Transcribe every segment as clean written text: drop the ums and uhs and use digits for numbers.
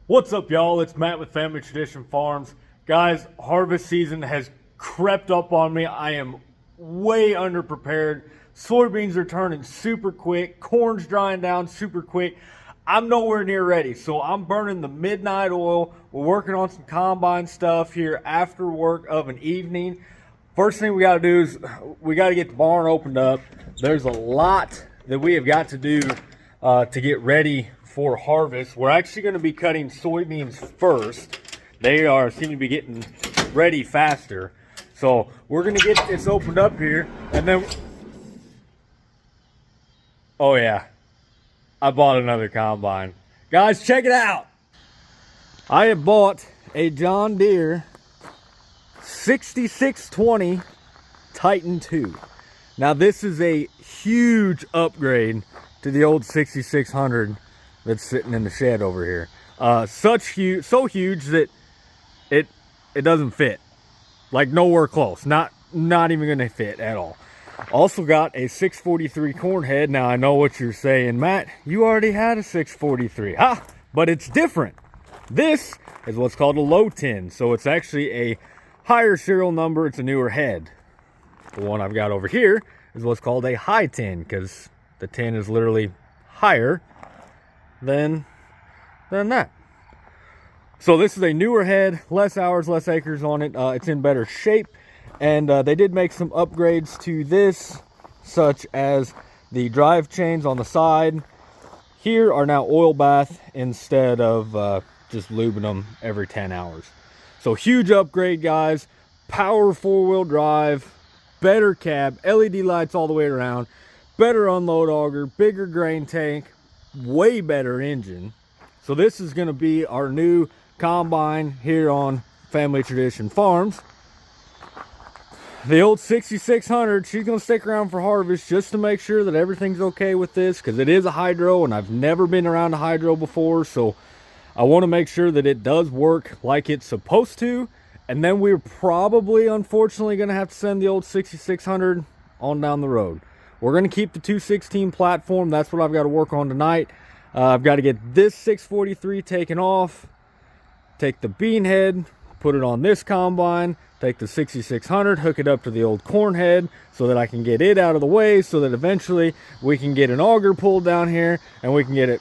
What's up, y'all? It's Matt with Family Tradition Farms. Guys, harvest season has crept up on me. I am way underprepared. Soybeans are turning super quick. Corn's drying down super quick. I'm nowhere near ready, so I'm burning the midnight oil. We're working on some combine stuff here after work of an evening. First thing we got to do is we got to get the barn opened up. There's a lot that we have got to do to get ready for harvest. We're actually going to be cutting soybeans first. They seem to be getting ready faster. So we're going to get this opened up here, and then, oh yeah, I bought another combine. Guys, check it out. I have bought a John Deere 6620 Titan 2. Now this is a huge upgrade to the old 6600 that's sitting in the shed over here. So huge that it doesn't fit, like nowhere close. Not even gonna fit at all. Also got a 643 corn head. Now I know what you're saying, Matt, you already had a 643. But it's different. This is what's called a low 10, so it's actually a higher serial number. It's a newer head. The one I've got over here is what's called a high 10, because the 10 is literally higher than that. So this is a newer head, less hours, less acres on it. It's in better shape, and they did make some upgrades to this, such as the drive chains on the side here are now oil bath instead of just lubing them every 10 hours. So huge upgrade, guys. Power 4-wheel drive, better cab, LED lights all the way around, better unload auger, bigger grain tank, way better engine. So this is going to be our new combine here on Family Tradition Farms. The old 6600, she's going to stick around for harvest just to make sure that everything's okay with this, because it is a hydro and I've never been around a hydro before. So I want to make sure that it does work like it's supposed to. And then we're probably, unfortunately, going to have to send the old 6600 on down the road. We're going to keep the 216 platform. That's what I've got to work on tonight. I've got to get this 643 taken off, take the bean head, put it on this combine, take the 6600, hook it up to the old corn head so that I can get it out of the way, so that eventually we can get an auger pulled down here and we can get it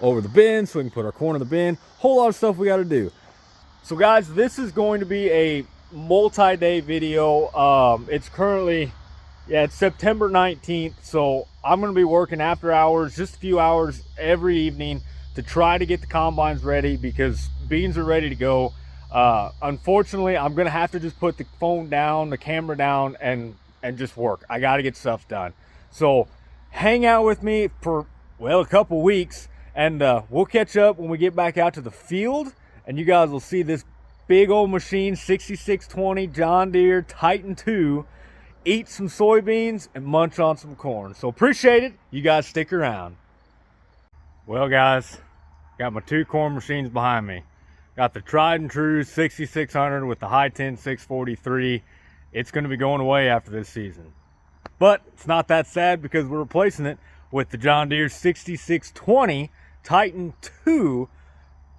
over the bin so we can put our corn in the bin. Whole lot of stuff we got to do. So guys, this is going to be a multi-day video. It's currently, it's September 19th, so I'm going to be working after hours, just a few hours every evening to try to get the combines ready, because beans are ready to go. Unfortunately, I'm going to have to just put the phone down, the camera down, and just work. I got to get stuff done. So hang out with me for, well, a couple weeks, and we'll catch up when we get back out to the field, and you guys will see this big old machine, 6620 John Deere Titan 2, eat some soybeans and munch on some corn. So appreciate it. You guys stick around. Well, guys, got my two corn machines behind me. Got the tried and true 6600 with the high 10 643. It's going to be going away after this season. But it's not that sad, because we're replacing it with the John Deere 6620 Titan 2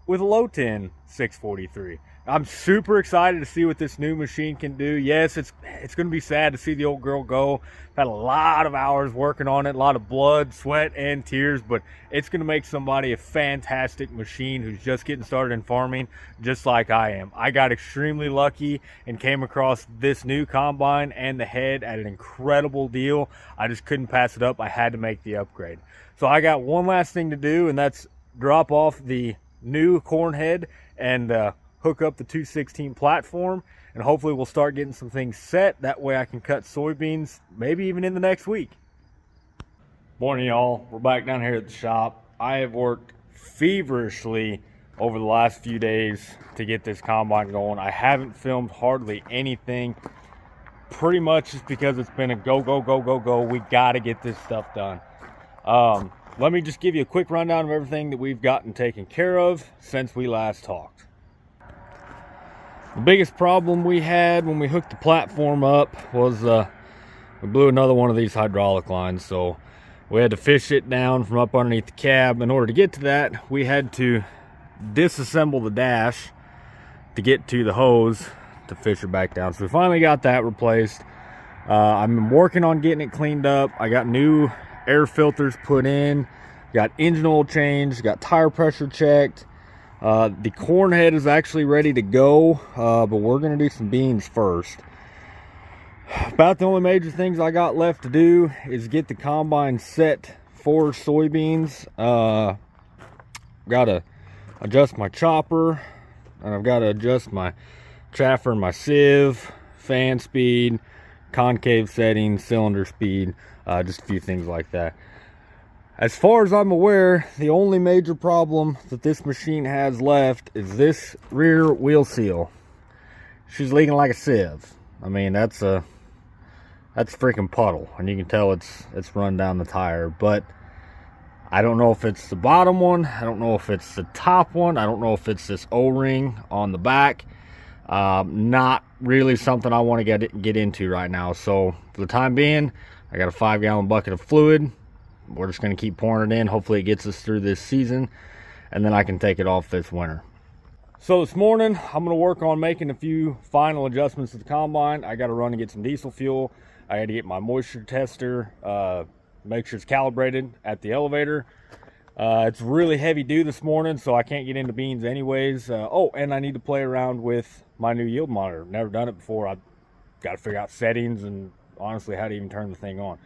with a low 10 643. I'm super excited to see what this new machine can do. Yes, it's going to be sad to see the old girl go. I've had a lot of hours working on it, a lot of blood, sweat, and tears, but it's going to make somebody a fantastic machine who's just getting started in farming, just like I am. I got extremely lucky and came across this new combine and the head at an incredible deal. I just couldn't pass it up. I had to make the upgrade. So I got one last thing to do, and that's drop off the new corn head and hook up the 216 platform, and hopefully we'll start getting some things set. That way I can cut soybeans maybe even in the next week. Morning, y'all. We're back down here at the shop. I have worked feverishly over the last few days to get this combine going. I haven't filmed hardly anything, pretty much just because it's been a go, go, go, go, go. We got to get this stuff done. Let me just give you a quick rundown of everything that we've gotten taken care of since we last talked. The biggest problem we had when we hooked the platform up was we blew another one of these hydraulic lines, so we had to fish it down from up underneath the cab. In order to get to that, we had to disassemble the dash to get to the hose to fish it back down. So we finally got that replaced. I've been working on getting it cleaned up. I got new air filters put in, got engine oil changed, got tire pressure checked. The corn head is actually ready to go, but we're gonna do some beans first. About the only major things I got left to do is get the combine set for soybeans. Gotta adjust my chopper, and I've got to adjust my chaffer and my sieve, fan speed, concave settings, cylinder speed, just a few things like that. As far as I'm aware, the only major problem that this machine has left is this rear wheel seal. She's leaking like a sieve. I mean, that's a freaking puddle, and you can tell it's run down the tire. But I don't know if it's the bottom one, I don't know if it's the top one, I don't know if it's this O-ring on the back. Not really something I want to get into right now. So for the time being, I got a 5-gallon bucket of fluid. We're just going to keep pouring it in. Hopefully it gets us through this season, and then I can take it off this winter. So this morning, I'm going to work on making a few final adjustments to the combine. I got to run and get some diesel fuel. I got to get my moisture tester, make sure it's calibrated at the elevator. It's really heavy dew this morning, so I can't get into beans anyways. Oh, and I need to play around with my new yield monitor. Never done it before. I've got to figure out settings and honestly how to even turn the thing on.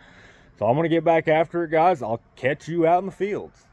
So I'm going to get back after it, guys. I'll catch you out in the fields.